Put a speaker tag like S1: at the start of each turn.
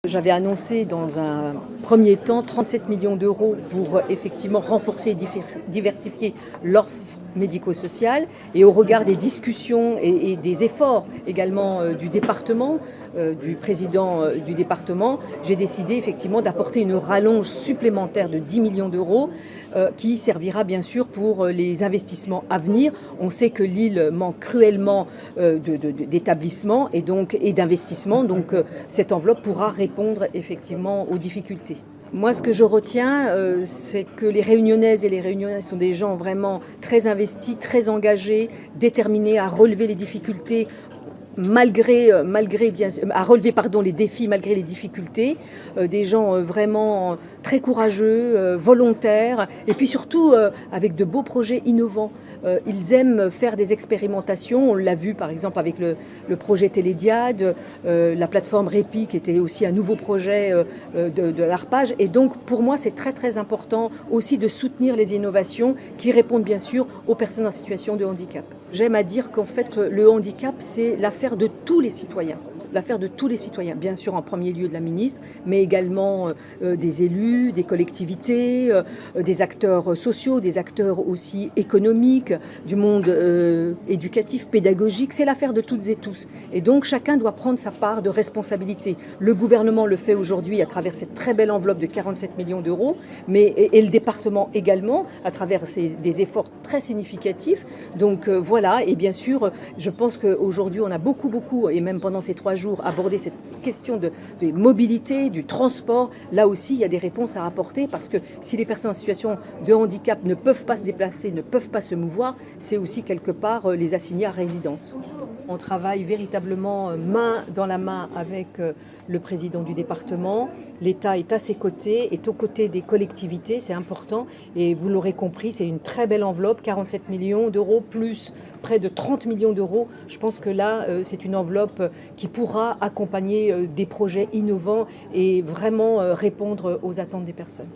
S1: J'avais annoncé dans un premier temps 37 millions d'euros pour effectivement renforcer et diversifier l'offre médico-sociale, et au regard des discussions et des efforts également du département, du président du département, j'ai décidé effectivement d'apporter une rallonge supplémentaire de 10 millions d'euros qui servira bien sûr pour les investissements à venir. On sait que l'île manque cruellement d'établissements et d'investissements, donc cette enveloppe pourra répondre effectivement aux difficultés. Moi, ce que je retiens, c'est que les Réunionnaises et les Réunionnais sont des gens vraiment très investis, très engagés, déterminés à relever les difficultés à relever les défis malgré les difficultés, des gens vraiment très courageux, volontaires, et puis surtout avec de beaux projets innovants. Ils aiment faire des expérimentations, on l'a vu par exemple avec le projet Télédiade, la plateforme Répi qui était aussi un nouveau projet de l'ARPAGE, et donc pour moi c'est très très important aussi de soutenir les innovations qui répondent bien sûr aux personnes en situation de handicap. J'aime à dire qu'en fait le handicap c'est l'affaire de tous les citoyens. L'affaire de tous les citoyens, bien sûr en premier lieu de la ministre, mais également des élus, des collectivités, des acteurs sociaux, des acteurs aussi économiques, du monde éducatif, pédagogique. C'est l'affaire de toutes et tous. Et donc chacun doit prendre sa part de responsabilité. Le gouvernement le fait aujourd'hui à travers cette très belle enveloppe de 47 millions d'euros, et le département également à travers des efforts très significatifs. Donc voilà, et bien sûr, je pense qu'aujourd'hui on a beaucoup, et même pendant ces 3 jours, aborder cette question de mobilité, du transport. Là aussi, il y a des réponses à apporter parce que si les personnes en situation de handicap ne peuvent pas se déplacer, ne peuvent pas se mouvoir, c'est aussi quelque part les assigner à résidence. On travaille véritablement main dans la main avec le président du département. L'État est à ses côtés, est aux côtés des collectivités, c'est important. Et vous l'aurez compris, c'est une très belle enveloppe, 47 millions d'euros plus près de 30 millions d'euros. Je pense que là, c'est une enveloppe qui pourra accompagner des projets innovants et vraiment répondre aux attentes des personnes.